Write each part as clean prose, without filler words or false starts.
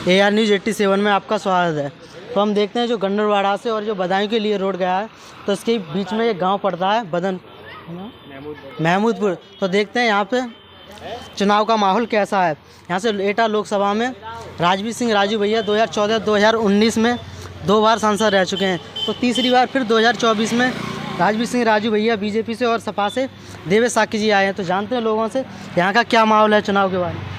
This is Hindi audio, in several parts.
AR न्यूज़ 87 में आपका स्वागत है। तो हम देखते हैं जो गंडरवाड़ा से और जो बदायूं के लिए रोड गया है, तो इसके बीच में एक गांव पड़ता है बदन महमूदपुर। तो देखते हैं यहाँ पे चुनाव का माहौल कैसा है। यहाँ से एटा लोकसभा में राजवीर सिंह राजू भैया 2014-2019 में 2 बार सांसद रह चुके हैं। तो तीसरी बार फिर 2024 में राजवीर सिंह राजू भैया बीजेपी से और सपा से देवेश साकी जी आए हैं। तो जानते हैं लोगों से यहाँ का क्या माहौल है चुनाव के बारे में।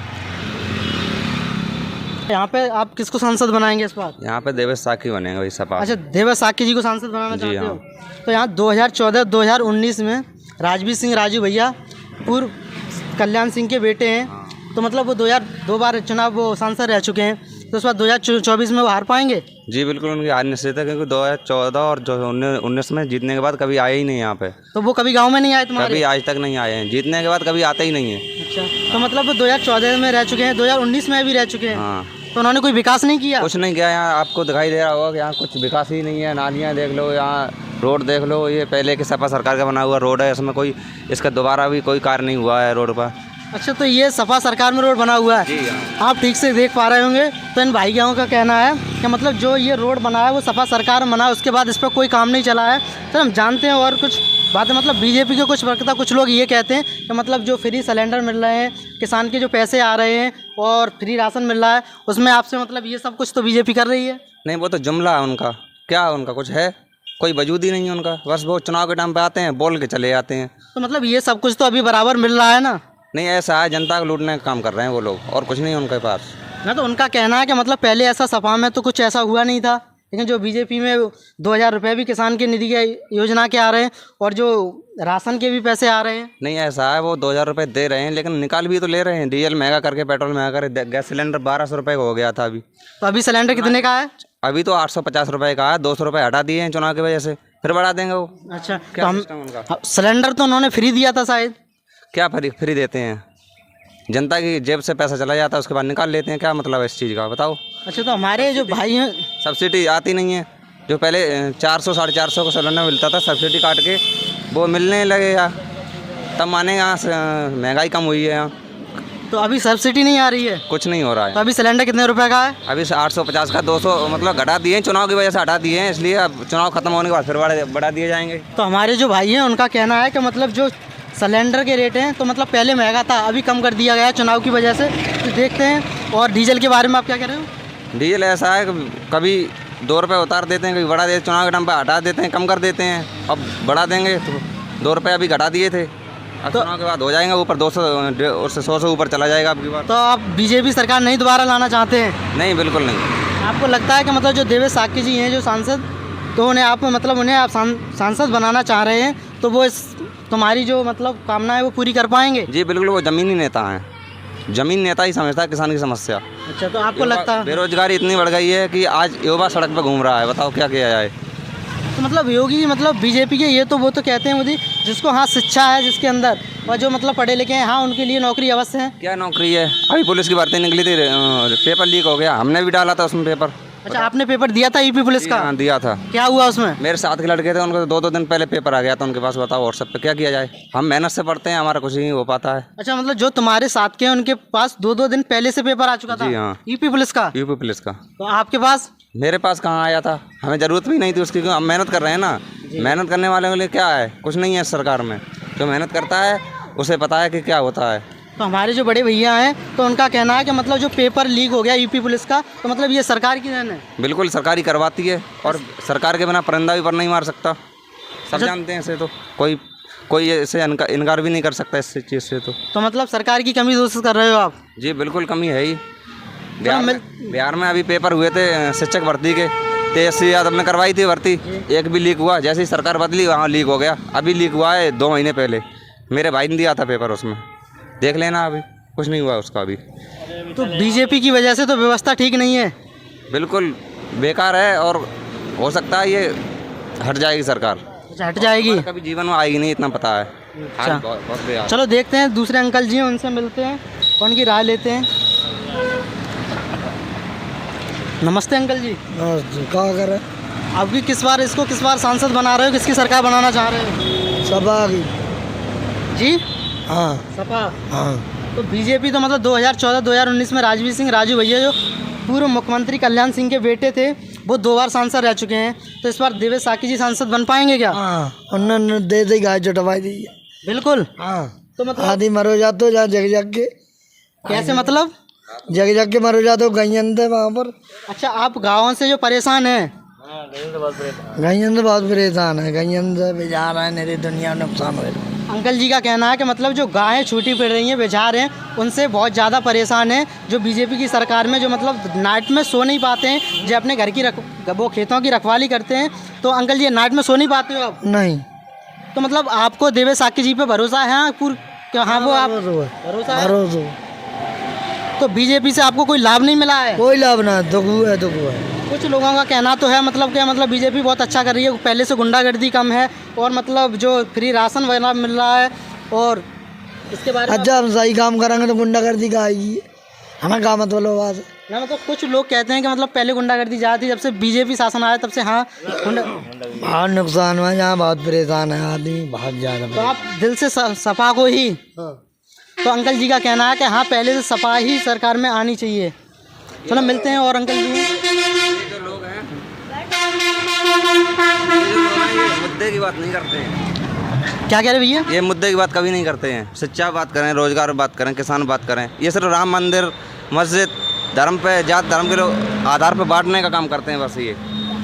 यहाँ पे आप किसको सांसद बनाएंगे इस बार? यहाँ पे देवेश साकी बनेंगे वही सपा। अच्छा, देवेश साकी जी को सांसद बनाना चाहते हो? हाँ। तो यहाँ 2014-2019 में राजवीर सिंह राजू भैया पूर्व कल्याण सिंह के बेटे हैं। तो मतलब वो 2 बार चुनाव वो सांसद रह चुके हैं। तो उस बार 2024 में वो हार पाएंगे? जी बिल्कुल, उनकी हार निश्चित है, क्योंकि 2014 और 2019 में जीतने के बाद कभी आए ही नहीं यहाँ पे। तो वो कभी गांव में नहीं आए तुम्हारे? कभी आज तक नहीं आए हैं, जीतने के बाद कभी आते ही नहीं है। अच्छा, तो मतलब वो 2014 में रह चुके हैं, 2019 में भी रह चुके हैं। हाँ। तो उन्होंने कोई विकास नहीं किया? कुछ नहीं किया। यहाँ आपको दिखाई दे रहा होगा कि यहाँ कुछ विकास ही नहीं है। नालियाँ देख लो, यहाँ रोड देख लो, ये पहले की सपा सरकार का बना हुआ रोड है, इसमें कोई इसका दोबारा भी कोई कार्य नहीं हुआ है रोड पर। अच्छा, तो ये सपा सरकार में रोड बना हुआ है? जी हाँ। आप ठीक से देख पा रहे होंगे। तो इन भाइयों का कहना है कि मतलब जो ये रोड बना है वो सपा सरकार में बना है, उसके बाद इस पर कोई काम नहीं चला है। तो हम जानते हैं और कुछ बातें। मतलब बीजेपी के कुछ वक्ता कुछ लोग ये कहते हैं कि मतलब जो फ्री सिलेंडर मिल रहे हैं, किसान के जो पैसे आ रहे हैं और फ्री राशन मिल रहा है, उसमें आपसे मतलब ये सब कुछ तो बीजेपी कर रही है। नहीं, वो तो जुमला है उनका। क्या उनका कुछ है? कोई वजूद ही नहीं है उनका। बस वो चुनाव के टाइम पे आते हैं, बोल के चले जाते हैं। तो मतलब ये सब कुछ तो अभी बराबर मिल रहा है ना? नहीं, ऐसा है, जनता को लूटने का काम कर रहे हैं वो लोग, और कुछ नहीं उनके पास। ना, तो उनका कहना है कि मतलब पहले ऐसा सपा में तो कुछ ऐसा हुआ नहीं था, लेकिन जो बीजेपी में 2000 रुपये भी किसान के निधि के योजना के आ रहे हैं और जो राशन के भी पैसे आ रहे हैं। नहीं, ऐसा है, वो 2000 रुपये दे रहे हैं, लेकिन निकाल भी तो ले रहे हैं। डीजल महंगा करके, पेट्रोल महंगा करके, गैस सिलेंडर 1200 रुपये का हो गया था अभी। तो अभी सिलेंडर कितने का है? अभी तो 850 रुपये का है। 200 रुपये हटा दिए हैं चुनाव की वजह से, फिर बढ़ा देंगे वो। अच्छा, क्या तो हम सिस्टम उनका? सिलेंडर तो उन्होंने फ्री दिया था शायद। क्या फ्री देते हैं? जनता की जेब से पैसा चला जाता है, उसके बाद निकाल लेते हैं। क्या मतलब है इस चीज़ का, बताओ। अच्छा, तो हमारे जो भाई हैं, सब्सिडी आती नहीं है। जो पहले 400 450 का सिलेंडर मिलता था, सब्सिडी काट के वो मिलने लगेगा, तब मानेगा महंगाई कम हुई है यहाँ। तो अभी सब्सिडी नहीं आ रही है? कुछ नहीं हो रहा है। तो अभी सिलेंडर कितने रुपए का है? अभी 850 का 200 मतलब घटा दिए हैं, चुनाव की वजह से हटा दिए हैं, इसलिए अब चुनाव खत्म होने के बाद फिर बढ़ा दिए जाएंगे। तो हमारे जो भाई हैं उनका कहना है कि मतलब जो सिलेंडर के रेट हैं तो मतलब पहले महंगा था, अभी कम कर दिया गया है चुनाव की वजह से। तो देखते हैं। और डीजल के बारे में आप क्या कह रहे हो? डीजल ऐसा है, कभी 2 रुपये उतार देते हैं, कभी बढ़ा देते हैं, चुनाव के टाइम पर हटा देते हैं, कम कर देते हैं, अब बढ़ा देंगे। तो 2 रुपये अभी घटा दिए थे, अब तो चुनाव के बाद हो जाएंगे ऊपर 200 से 100 से ऊपर चला जाएगा अब की बार। तो आप बीजेपी सरकार नहीं दोबारा लाना चाहते हैं? नहीं, बिल्कुल नहीं। आपको लगता है कि मतलब जो देवेश साकी जी हैं जो सांसद, तो उन्हें आप सांसद बनाना चाह रहे हैं, तो वो तुम्हारी जो मतलब कामना है वो पूरी कर पाएंगे? जी बिल्कुल, वो ज़मीनी नेता हैं। ज़मीन नेता ही समझता है किसान की समस्या। अच्छा, तो आपको लगता है बेरोजगारी इतनी बढ़ गई है कि आज युवा सड़क पर घूम रहा है, बताओ क्या किया जाए। तो मतलब योगी मतलब बीजेपी के ये तो वो तो कहते हैं मोदी, जिसको हाँ शिक्षा है जिसके अंदर, और जो मतलब पढ़े लिखे हैं, हाँ उनके लिए नौकरी अवश्य है। क्या नौकरी है? अभी पुलिस की भर्ती निकली थी, पेपर लीक हो गया, हमने भी डाला था उसमें पेपर। अच्छा, आपने पेपर दिया था यूपी पुलिस का? हाँ, दिया था। क्या हुआ उसमें? मेरे साथ के लड़के थे, उनको 2 दिन पहले पेपर आ गया था उनके पास। बताओ व्हाट्सएप पे क्या किया जाए? हम मेहनत से पढ़ते हैं, हमारा कुछ नहीं हो पाता है। अच्छा, मतलब जो तुम्हारे साथ के हैं उनके पास 2 दिन पहले से पेपर आ चुका था? जी हाँ। यूपी पुलिस का? यूपी पुलिस का। तो आपके पास? मेरे पास कहाँ आया था, हमें ज़रूरत भी नहीं थी उसकी, हम मेहनत कर रहे हैं ना। मेहनत करने वाले के लिए क्या है? कुछ नहीं है इस सरकार में। जो मेहनत करता है उसे पता है कि क्या होता है। तो हमारे जो बड़े भैया हैं तो उनका कहना है कि मतलब जो पेपर लीक हो गया यूपी पुलिस का, तो मतलब ये सरकार की देन है? बिल्कुल, सरकार ही करवाती है, और सरकार के बिना परिंदा भी पर नहीं मार सकता, सब जानते हैं इसे। तो कोई इसे इनकार भी नहीं कर सकता इस चीज़ से। तो मतलब सरकार की कमी दोस्त कर रहे हो आप? जी बिल्कुल, कमी है ही। बिहार में अभी पेपर हुए थे शिक्षक भर्ती के, तेजस्वी यादव ने करवाई थी भर्ती, एक भी लीक हुआ। जैसे ही सरकार बदली वहाँ लीक हो गया। अभी लीक हुआ है 2 महीने पहले, मेरे भाई ने दिया था पेपर, उसमें देख लेना, अभी कुछ नहीं हुआ उसका अभी। तो बीजेपी की वजह से तो व्यवस्था ठीक नहीं है? बिल्कुल बेकार है, और हो सकता है ये हट जाएगी सरकार। हट जाएगी? कभी जीवन में आएगी नहीं, इतना पता है। अच्छा, बहुत चलो देखते हैं। दूसरे अंकल जी हैं, उनसे मिलते हैं, उनकी राय लेते हैं। नमस्ते अंकल जी। क्या कर रहे? आपकी किस बार सांसद बना रहे हो? किसकी सरकार बनाना चाह रहे हो? सपा की। जी हाँ। सपा? हाँ। तो बीजेपी तो मतलब 2014-2019 में राजवीर सिंह राजू भैया जो पूर्व मुख्यमंत्री कल्याण सिंह के बेटे थे, वो 2 बार सांसद रह चुके हैं, तो इस बार देवेश साकी जी सांसद बन पाएंगे क्या? हाँ, उन्होंने दे दी गाय चटवाई दी है। बिल्कुल। हाँ, तो मतलब आदि मरो जाते जहाँ जग जग के, कैसे मतलब? जग जग के मरो जाते गैयन थे वहाँ पर। अच्छा, आप गाँव से जो परेशान हैं, गैयन से बहुत परेशान है, गैयन से बेजार है, मेरी दुनिया में नुकसान हो रहा है। अंकल जी का कहना है कि मतलब जो गायें छूटी पड़ रही हैं, बेजार हैं, उनसे बहुत ज़्यादा परेशान हैं। जो बीजेपी की सरकार में जो मतलब नाइट में सो नहीं पाते हैं, जो अपने घर की वो खेतों की रखवाली करते हैं, तो अंकल जी नाइट में सो नहीं पाते हो आप? नहीं। तो मतलब आपको देवेश साकी जी पे भरोसा है? हाँ, वो आप भरोसा है? तो बीजेपी से आपको कोई लाभ नहीं मिला है? कोई लाभ ना, दुख है, दुख है। कुछ लोगों का कहना तो है मतलब क्या, मतलब बीजेपी बहुत अच्छा कर रही है, पहले से गुंडागर्दी कम है, और मतलब जो फ्री राशन वगैरह मिल रहा है, और इसके बारे में अच्छा हम सही काम करेंगे तो गुंडागर्दी का आएगी, हमें क्या मतलब बात ना? मतलब कुछ लोग कहते हैं कि मतलब पहले गुंडागर्दी ज़्यादा थी, जब से बीजेपी शासन आया तब से हाँ बहुत नुकसान हुआ, यहाँ बहुत परेशान है आदमी, बहुत ज़्यादा। तो आप दिल से सपा को ही, तो अंकल जी का कहना है कि हाँ पहले से सपा ही सरकार में आनी चाहिए। चलो मिलते हैं और अंकल जी। मुद्दे की बात नहीं करते हैं। क्या कह रहे भैया? ये मुद्दे की बात कभी नहीं करते हैं। सच्चा बात करें, रोजगार बात करें, किसान बात करें, ये सिर्फ राम मंदिर, मस्जिद, धर्म पे, जात धर्म के लोग आधार पे बांटने का काम करते हैं बस, ये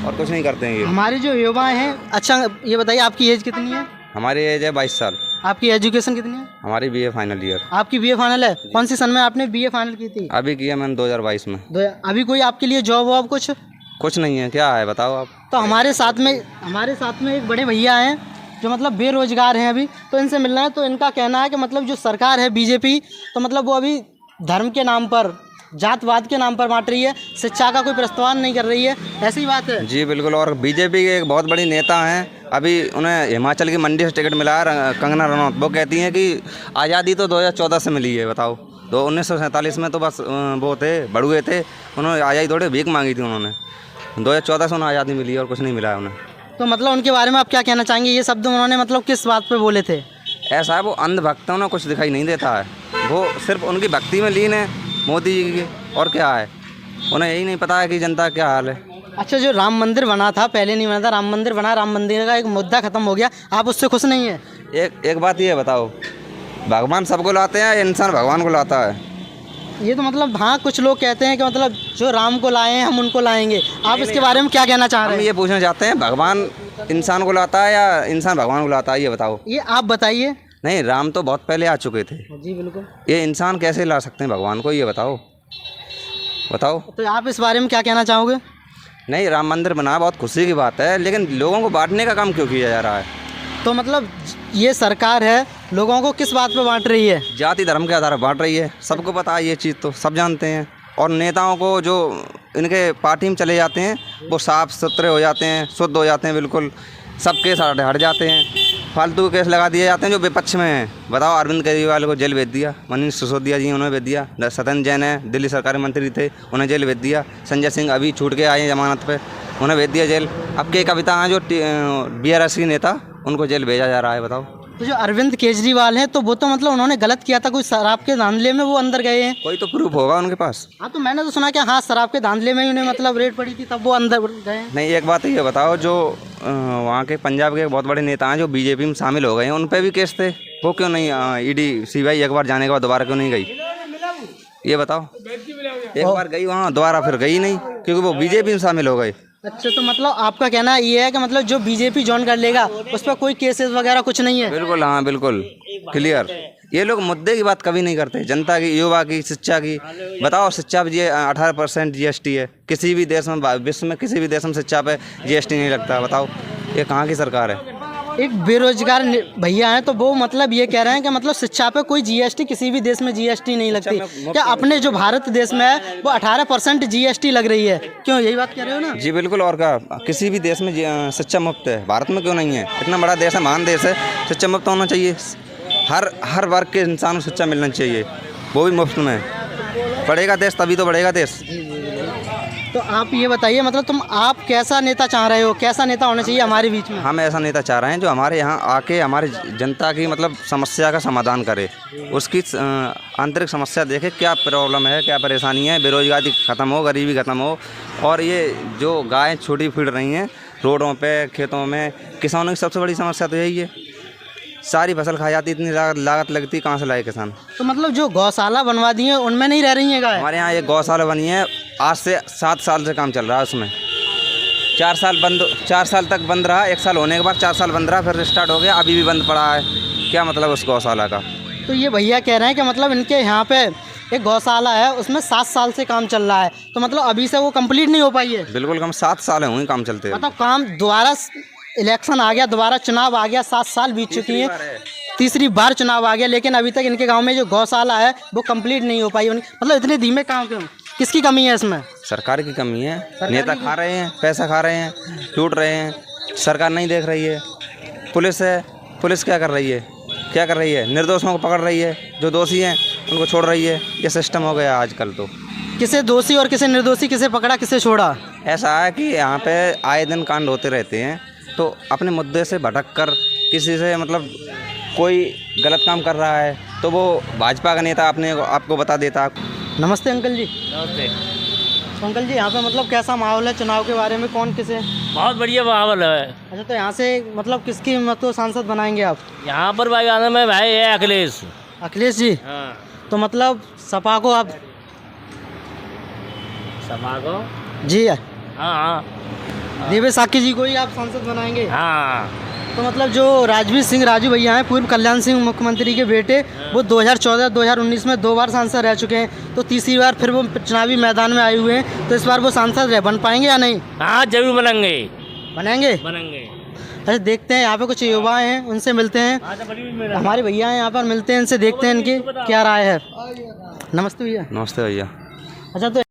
और कुछ नहीं करते हैं ये। हमारे जो युवा हैं, अच्छा ये बताइए आपकी एज कितनी है? हमारी एज है 22 साल। आपकी एजुकेशन कितनी है? हमारी BA फाइनल ईयर। आपकी BA फाइनल है? कौन सी सन में आपने BA फाइनल की थी? अभी किया मैंने 2022 में। अभी कोई आपके लिए जॉब वॉब कुछ नहीं है, क्या है बताओ आप? तो हमारे साथ में एक बड़े भैया हैं जो मतलब बेरोजगार हैं अभी, तो इनसे मिलना है। तो इनका कहना है कि मतलब जो सरकार है बीजेपी, तो मतलब वो अभी धर्म के नाम पर, जातवाद के नाम पर बांट रही है, शिक्षा का कोई प्रस्ताव नहीं कर रही है, ऐसी बात है? जी बिल्कुल। और बीजेपी के एक बहुत बड़ी नेता हैं, अभी उन्हें हिमाचल की मंडी से टिकट मिला है, कंगना रनौत। वो कहती हैं कि आज़ादी तो 2014 से मिली है, बताओ। 1947 में तो बस वो थे, बड़ुए थे, उन्होंने आज़ादी थोड़े भीख मांगी थी उन्होंने। 2014 से उन्हें आज़ादी मिली है और कुछ नहीं मिला है उन्हें। तो मतलब उनके बारे में आप क्या कहना चाहेंगे? ये शब्द उन्होंने मतलब किस बात पे बोले थे? ऐसा है, वो अंधभक्त है, उन्हें कुछ दिखाई नहीं देता है, वो सिर्फ उनकी भक्ति में लीन है मोदी जी की, और क्या है, उन्हें यही नहीं पता है कि जनता का क्या हाल है। अच्छा, जो राम मंदिर बना था, पहले नहीं बना था, राम मंदिर बना, राम मंदिर का एक मुद्दा खत्म हो गया, आप उससे खुश नहीं है? एक बात ये बताओ, भगवान सबको लाते हैं, इंसान भगवान को लाता है? ये तो मतलब हाँ, कुछ लोग कहते हैं कि मतलब जो राम को लाए हैं हम उनको लाएंगे। आप इसके बारे में क्या कहना चाह रहे हम हैं? ये पूछना चाहते हैं, भगवान इंसान को लाता है या इंसान भगवान को लाता है, ये बताओ। ये आप बताइए। नहीं, राम तो बहुत पहले आ चुके थे। जी बिल्कुल। ये इंसान कैसे ला सकते हैं भगवान को, ये बताओ। तो आप इस बारे में क्या कहना चाहोगे? नहीं, राम मंदिर बना बहुत खुशी की बात है, लेकिन लोगों को बांटने का काम क्यों किया जा रहा है? तो मतलब ये सरकार है, लोगों को किस बात पे बांट रही है? जाति धर्म के आधार पर बांट रही है, सबको पता है, ये चीज़ तो सब जानते हैं। और नेताओं को जो इनके पार्टी में चले जाते हैं, वो साफ सुथरे हो जाते हैं, शुद्ध हो जाते हैं, बिल्कुल सब केस हट जाते हैं, फालतू केस लगा दिए जाते हैं जो विपक्ष में हैं। बताओ, अरविंद केजरीवाल को जेल भेज दिया, मनीष सिसोदिया जी उन्हें भेज दिया, सत्येंद्र जैन है, दिल्ली सरकारी मंत्री थे, उन्हें जेल भेज दिया, संजय सिंह अभी छूट के आए हैं जमानत पे, उन्हें भेज दिया जेल। अब के कविता हैं जो BRS की नेता, उनको जेल भेजा जा रहा है, बताओ। तो जो अरविंद केजरीवाल हैं, तो वो तो मतलब उन्होंने गलत किया था, कोई शराब के धांधले में वो अंदर गए हैं। कोई तो प्रूफ होगा उनके पास। हाँ, तो मैंने तो सुना कि हाँ शराब के धांधले में ही उन्हें मतलब रेड पड़ी थी, तब वो अंदर गए हैं। नहीं, एक बात ये बताओ, जो वहाँ के पंजाब के बहुत बड़े नेता हैं जो बीजेपी में शामिल हो गए हैं, उन पर भी केस थे, वो क्यों नहीं ED CBI एक बार जाने के बाद दोबारा क्यों नहीं गई, ये बताओ। एक बार गई वहाँ, दोबारा फिर गई नहीं, क्योंकि वो बीजेपी में शामिल हो गए। अच्छा, तो मतलब आपका कहना ये है कि मतलब जो बीजेपी ज्वाइन कर लेगा उस पर कोई केसेस वगैरह कुछ नहीं है? बिल्कुल, हाँ बिल्कुल क्लियर। ये लोग मुद्दे की बात कभी नहीं करते, जनता की, युवा की, शिक्षा की। बताओ, शिक्षा पे 18% GST है, किसी भी देश में, विश्व में किसी भी देश में शिक्षा पे GST नहीं लगता, बताओ ये कहाँ की सरकार है? एक बेरोजगार भैया हैं, तो वो मतलब ये कह रहे हैं कि मतलब शिक्षा पे कोई GST, किसी भी देश में GST नहीं लगती। क्या अपने जो भारत देश में है वो 18% GST लग रही है, क्यों, यही बात कह रहे हो ना? जी बिल्कुल। और क्या, किसी भी देश में शिक्षा मुफ्त है, भारत में क्यों नहीं है? इतना बड़ा देश है, महान देश है, शिक्षा मुफ्त होना चाहिए। हर वर्ग के इंसान को शिक्षा मिलना चाहिए, वो भी मुफ्त में। पढ़ेगा देश तभी तो बढ़ेगा देश। तो आप ये बताइए, मतलब आप कैसा नेता चाह रहे हो, कैसा नेता होना चाहिए हमारे बीच में? हम ऐसा नेता चाह रहे हैं जो हमारे यहाँ आके हमारे जनता की मतलब समस्या का समाधान करे, उसकी आंतरिक समस्या देखे, क्या प्रॉब्लम है, क्या परेशानी है, बेरोजगारी ख़त्म हो, गरीबी ख़त्म हो। और ये जो गायें छोटी फिर रही हैं रोडों पे, खेतों में, किसानों की सबसे बड़ी समस्या तो यही है, सारी फसल खा जाती, इतनी लागत लगती, कहाँ से लाए किसान। तो मतलब जो गौशाला बनवा दी है उनमें नहीं रह रही है गाय? हमारे यहाँ एक गौशाला बनी है, आज से 7 साल से काम चल रहा है उसमें। 4 साल तक बंद रहा, 1 साल होने के बाद 4 साल बंद रहा, फिर स्टार्ट हो गया, अभी भी बंद पड़ा है। क्या मतलब उस गौशाला का? तो ये भैया कह रहे हैं कि मतलब इनके यहाँ पे एक गौशाला है, उसमें 7 साल से काम चल रहा है, तो मतलब अभी से वो कंप्लीट नहीं हो पाई है? बिल्कुल, कम 7 साल हुए काम चलते हैं। मतलब काम दोबारा इलेक्शन आ गया, दोबारा चुनाव आ गया, 7 साल बीत चुकी हैं, तीसरी बार चुनाव आ गया, लेकिन अभी तक इनके गांव में जो गौशाला है वो कंप्लीट नहीं हो पाई। मतलब इतने धीमे काम क्यों? किसकी कमी है इसमें? सरकार की कमी है, नेता खा रहे हैं, पैसा खा रहे हैं, लूट रहे हैं, सरकार नहीं देख रही है। पुलिस है, पुलिस क्या कर रही है, क्या कर रही है? निर्दोषों को पकड़ रही है, जो दोषी हैं उनको छोड़ रही है। ये सिस्टम हो गया आजकल। तो किसे दोषी और किसे निर्दोषी, किसे पकड़ा किसे छोड़ा? ऐसा है कि यहाँ पे आए दिन कांड होते रहते हैं, तो अपने मुद्दे से भटक कर किसी से मतलब कोई गलत काम कर रहा है तो वो भाजपा का नेता आपको बता देता। नमस्ते अंकल जी। नमस्ते। तो अंकल जी यहाँ पे मतलब कैसा माहौल है चुनाव के बारे में, कौन किसे? बहुत बढ़िया माहौल है। अच्छा, तो यहाँ से मतलब किसकी मतलब सांसद बनाएंगे आप? यहाँ पर भाई आना में भाई है अखिलेश। अखिलेश जी? हाँ। तो मतलब सपा को आप? सपा को? जी हाँ हाँ देवेश साकी जी को ही आप सांसद बनाएंगे? हाँ। तो मतलब जो राजवीर सिंह राजू भैया हैं, पूर्व कल्याण सिंह मुख्यमंत्री के बेटे, वो 2014-2019 में 2 बार सांसद रह चुके हैं, तो तीसरी बार फिर वो चुनावी मैदान में आए हुए हैं, तो इस बार वो सांसद बन पाएंगे या नहीं? हाँ जरूर बनेंगे। बनेंगे? बनेंगे। अच्छा, देखते हैं यहाँ पे कुछ युवा हैं, उनसे मिलते हैं। हमारे भैया हैं यहाँ पर, मिलते हैं इनसे, देखते हैं इनकी क्या राय है। नमस्ते भैया। नमस्ते भैया। अच्छा, तो